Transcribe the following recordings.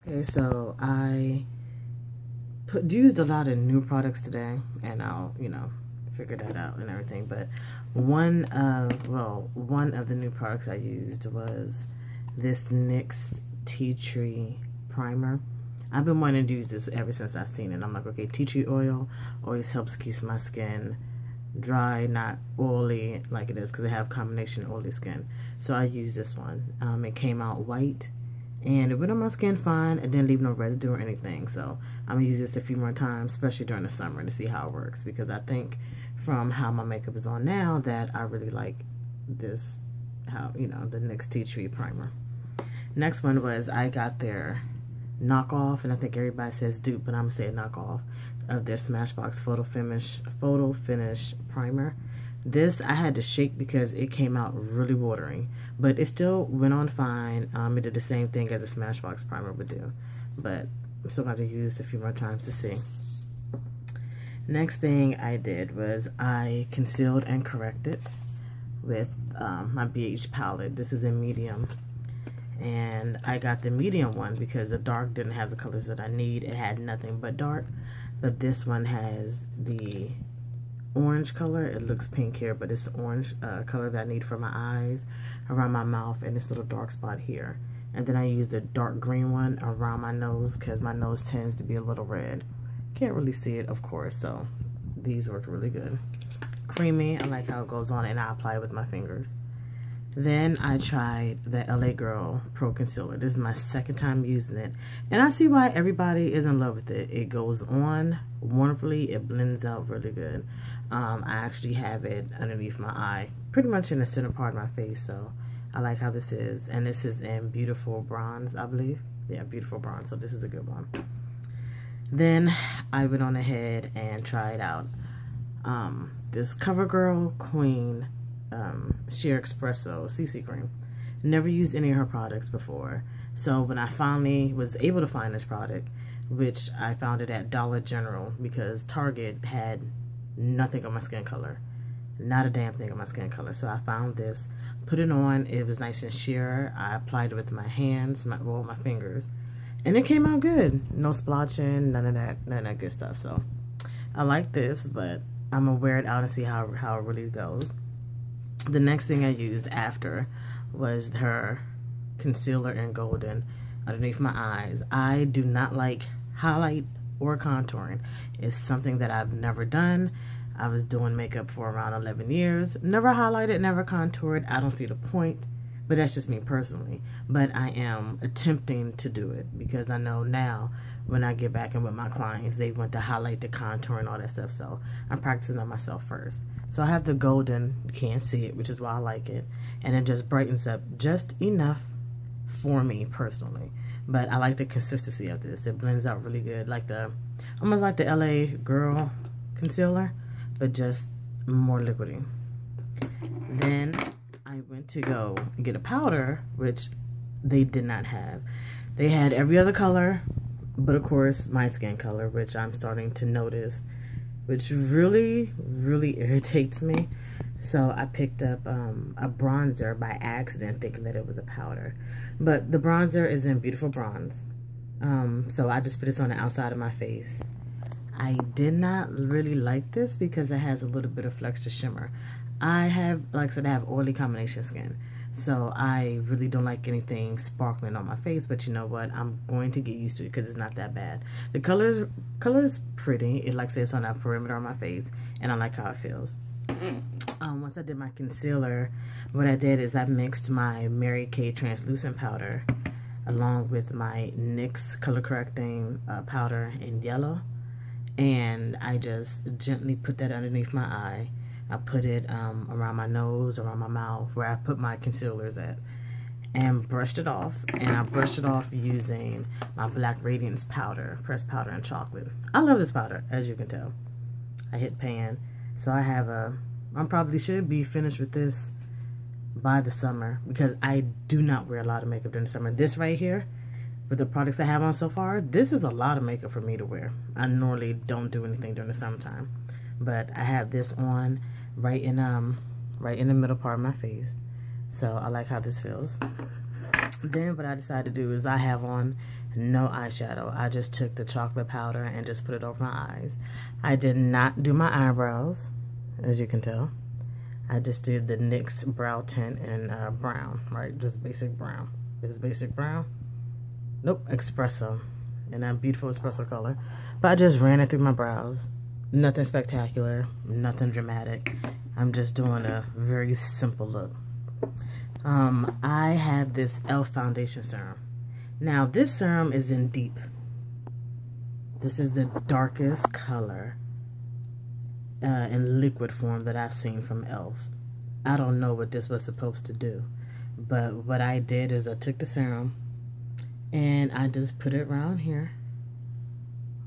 Okay, so I used a lot of new products today, and I'll, figure that out and everything. But one of the new products I used was this NYX Tea Tree Primer. I've been wanting to use this ever since I've seen it. I'm like, okay, tea tree oil always helps keep my skin dry, not oily like it is, because I have combination oily skin. So I use this one. It came out white, and it went on my skin fine. It didn't leave no residue or anything. So I'm gonna use this a few more times, especially during the summer, to see how it works, because I think from how my makeup is on now that I really like this, the NYX Tea Tree Primer. Next one was, I got their knockoff, and I think everybody says dupe, but I'm gonna say knockoff, of their Smashbox Photo Finish Primer. This I had to shake because it came out really watery, but it still went on fine. It did the same thing as a Smashbox primer would do, but I'm still going to use it a few more times to see. Next thing I did was I concealed and corrected with my BH palette. This is in medium, and I got the medium one because the dark didn't have the colors that I need. It had nothing but dark, but this one has the orange color. It looks pink here, but it's the orange color that I need for my eyes, around my mouth, and this little dark spot here. And then I used a dark green one around my nose because my nose tends to be a little red. Can't really see it, of course, so these worked really good. Creamy, I like how it goes on, and I apply it with my fingers. Then I tried the LA Girl Pro Concealer. This is my second time using it, and I see why everybody is in love with it. It goes on wonderfully. It blends out really good. I actually have it underneath my eye, pretty much in the center part of my face, so I like how this is. And this is in Beautiful Bronze, I believe. Yeah, Beautiful Bronze, so this is a good one. Then I went on ahead and tried out this CoverGirl Queen Sheer Espresso CC Cream. Never used any of her products before, so when I finally was able to find this product, which I found it at Dollar General, because Target had nothing on my skin color, not a damn thing on my skin color. So I found this, put it on, it was nice and sheer. I applied it with my hands, my fingers, and it came out good. No splotching, none of that good stuff. So I like this, but I'm gonna wear it out and see how it really goes. The next thing I used after was her concealer in Golden underneath my eyes. I do not like highlight or contouring. It's something that I've never done. I was doing makeup for around 11 years. Never highlighted, never contoured. I don't see the point, but that's just me personally. But I am attempting to do it because I know now when I get back in with my clients, they want to highlight the contour and all that stuff. So I'm practicing on myself first. So I have the Golden, you can't see it, which is why I like it. And it just brightens up just enough for me personally. But I like the consistency of this. It blends out really good, like almost like the LA Girl concealer, but just more liquidy. Then I went to go get a powder, which they did not have. They had every other color, but of course my skin color, which I'm starting to notice, which really, really irritates me. So I picked up a bronzer by accident, thinking that it was a powder. But the bronzer is in Beautiful Bronze. So I just put this on the outside of my face. I did not really like this because it has a little bit of flex to shimmer. I have, like I said, I have oily combination skin. So I really don't like anything sparkling on my face, but you know what? I'm going to get used to it because it's not that bad. The color is pretty. It, like I said, it's on that perimeter on my face, and I like how it feels. Once I did my concealer, what I did is I mixed my Mary Kay translucent powder along with my NYX color correcting powder in yellow, and I just gently put that underneath my eye. I put it around my nose, around my mouth, where I put my concealers at, and brushed it off. And I brushed it off using my Black Radiance powder, pressed powder in chocolate. I love this powder, as you can tell. I hit pan, so I probably should be finished with this by the summer, because I do not wear a lot of makeup during the summer. This right here, with the products I have on so far, this is a lot of makeup for me to wear. I normally don't do anything during the summertime, but I have this on right in the middle part of my face, so I like how this feels. Then what I decided to do is I have on no eyeshadow. I just took the chocolate powder and just put it over my eyes. I did not do my eyebrows, as you can tell. I just did the NYX brow tint in brown, right? Just basic brown. This is basic brown. Nope, espresso. In that beautiful espresso color. But I just ran it through my brows. Nothing spectacular, nothing dramatic. I'm just doing a very simple look. I have this e.l.f. foundation serum. Now this serum is in deep. This is the darkest color in liquid form that I've seen from e.l.f. I don't know what this was supposed to do, but what I did is I took the serum and I just put it around here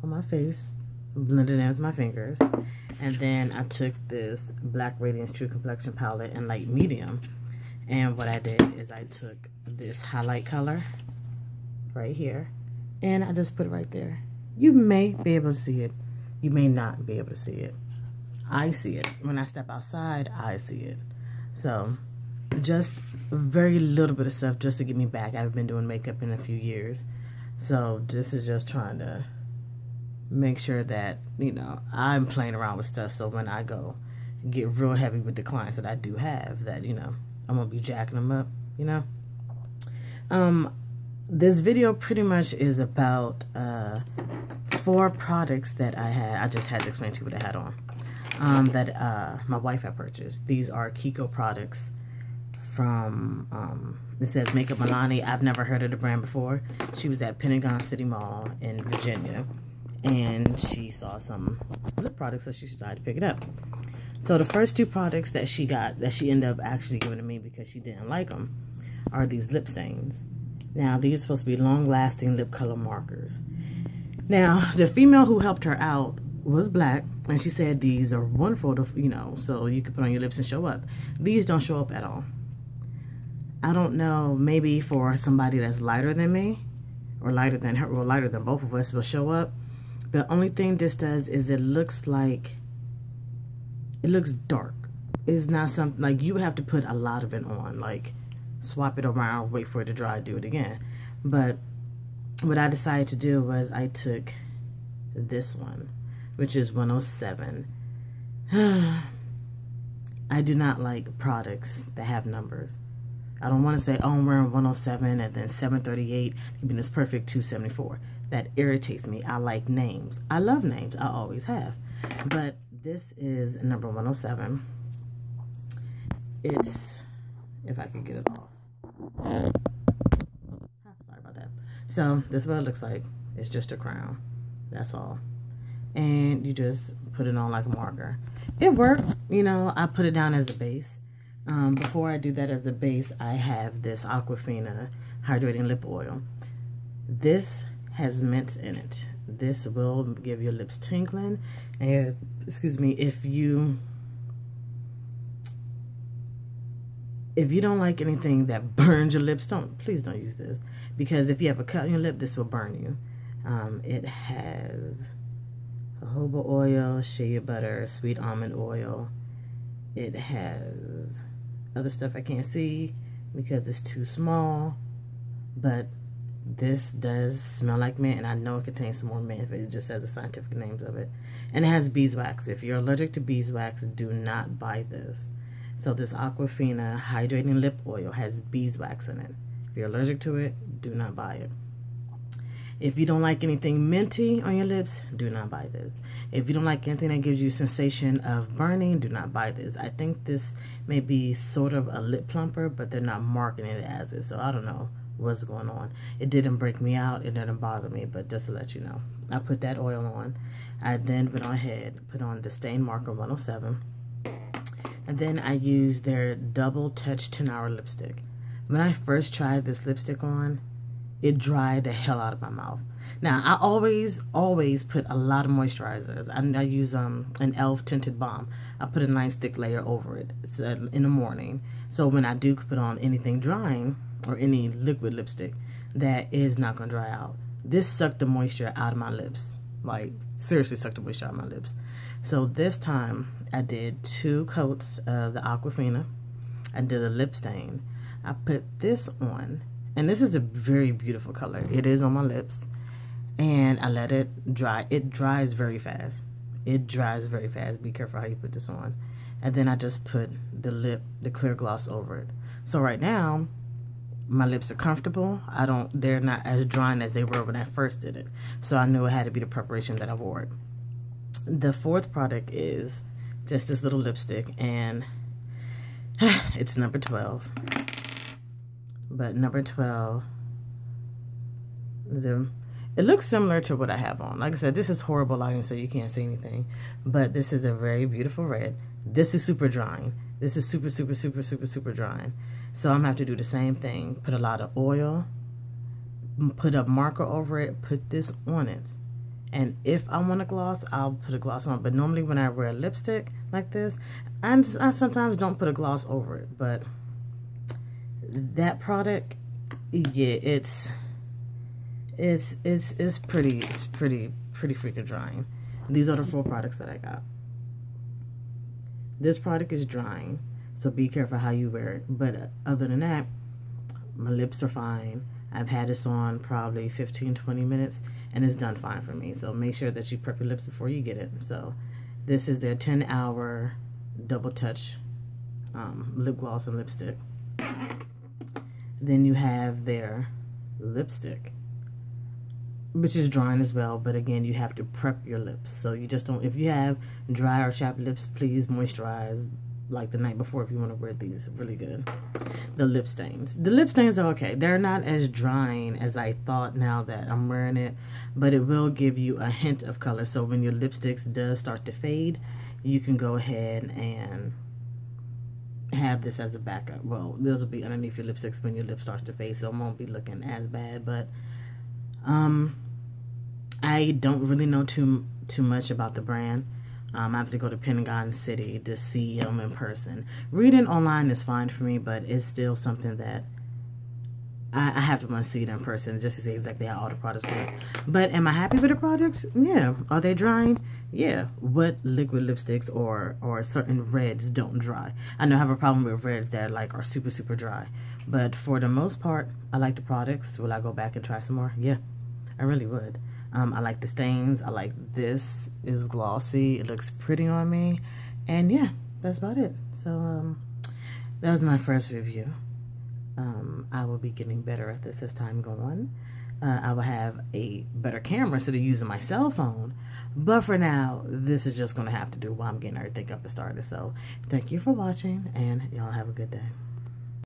on my face, blended in with my fingers, and then I took this Black Radiance True Complexion palette in light medium, and what I did is I took this highlight color right here and I just put it right there. You may be able to see it, you may not be able to see it. I see it. When I step outside, I see it. So just a very little bit of stuff just to get me back. I've been doing makeup in a few years, so this is just trying to make sure that, you know, I'm playing around with stuff, so when I go get real heavy with the clients that I do have, that, you know, I'm gonna be jacking them up, you know. This video pretty much is about 4 products that I had. I just had to explain to you what I had on. That my wife had purchased. These are Kiko products from, it says Makeup Milani. I've never heard of the brand before. She was at Pentagon City Mall in Virginia, and she saw some lip products, so she decided to pick it up. So the first 2 products that she got, that she ended up actually giving to me because she didn't like them, are these lip stains. Now, these are supposed to be long-lasting lip color markers. Now, the female who helped her out was black, and she said these are wonderful to, you know, so you can put on your lips and show up. These don't show up at all. I don't know, maybe for somebody that's lighter than me, or lighter than her, or lighter than both of us, will show up. The only thing this does is it looks dark. It's not something, like, you would have to put a lot of it on, like swap it around, wait for it to dry, do it again. But what I decided to do was I took this one, which is 107. I do not like products that have numbers. I don't want to say, oh, I'm wearing 107 and then 738, keeping this perfect 274. That irritates me. I like names. I love names. I always have. But this is number 107. It's, if I could get it off. Sorry about that. So this is what it looks like. It's just a crown. That's all. And you just put it on like a marker. It worked. You know, I put it down as a base. Before I do that as a base, I have this Aquafina Hydrating Lip Oil. This has mints in it. This will give your lips tingling. And, excuse me, if you don't like anything that burns your lips, please don't use this. Because if you have a cut on your lip, this will burn you. It has jojoba oil, shea butter, sweet almond oil. It has other stuff I can't see because it's too small, but this does smell like mint, and I know it contains some more mint, but it just says the scientific names of it. And it has beeswax. If you're allergic to beeswax, do not buy this. So this Aquafina Hydrating Lip Oil has beeswax in it. If you're allergic to it, do not buy it. If you don't like anything minty on your lips, do not buy this. If you don't like anything that gives you sensation of burning, do not buy this. I think this may be sort of a lip plumper, but they're not marketing it as it, so I don't know what's going on. It didn't break me out, it didn't bother me, but just to let you know. I put that oil on. I then went ahead, put on the Stain Marker 107. And then I used their Double Touch 10-Hour Lipstick. When I first tried this lipstick on, it dried the hell out of my mouth. Now, I always put a lot of moisturizers. I use an e.l.f. Tinted Balm. I put a nice thick layer over it in the morning. So when I do put on anything drying, or any liquid lipstick, that is not going to dry out. This sucked the moisture out of my lips. Like, seriously sucked the moisture out of my lips. So this time, I did 2 coats of the Aquafina. I did a lip stain. I put this on, And this is a very beautiful color. It is on my lips. And I let it dry. It dries very fast. It dries very fast. Be careful how you put this on. And then I just put the clear gloss over it. So right now, my lips are comfortable. They're not as drying as they were when I first did it. So I knew it had to be the preparation that I wore it. The fourth product is just this little lipstick, and it's number 12. But number 12, it looks similar to what I have on. Like I said, this is horrible lighting, so you can't see anything. But this is a very beautiful red. This is super drying. This is super, super, super, super, super drying. So I'm going to have to do the same thing. Put a lot of oil, put a marker over it, put this on it. And if I want a gloss, I'll put a gloss on. But normally when I wear a lipstick like this, I sometimes don't put a gloss over it. But that product, yeah, it's pretty freaking drying. These are the 4 products that I got. This product is drying, so be careful how you wear it. But other than that, my lips are fine. I've had this on probably 15-20 minutes, and it's done fine for me. So make sure that you prep your lips before you get it. So this is their 10-hour double touch lip gloss and lipstick. Then you have their lipstick, which is drying as well, but again, you have to prep your lips. So you just don't, if you have dry or chapped lips, please moisturize like the night before if you want to wear these really good. The lip stains. The lip stains are okay. They're not as drying as I thought now that I'm wearing it, but it will give you a hint of color. So when your lipsticks does start to fade, you can go ahead and have this as a backup. Well, those will be underneath your lipsticks when your lip starts to fade, so it won't be looking as bad. But I don't really know too much about the brand. I have to go to Pentagon City to see them in person. Reading online is fine for me, but it's still something that I have to want to see it in person just to see exactly how all the products work. But am I happy with the products? Yeah. Are they drying? Yeah. What liquid lipsticks or certain reds don't dry? I know I have a problem with reds that are super, super dry. But for the most part, I like the products. Will I go back and try some more? Yeah, I really would. I like the stains. I like this is glossy. It looks pretty on me. And yeah, that's about it. So that was my first review. I will be getting better at this as time goes on. I will have a better camera instead of using my cell phone. But for now, this is just going to have to do while I'm getting everything up and started. So thank you for watching, and y'all have a good day.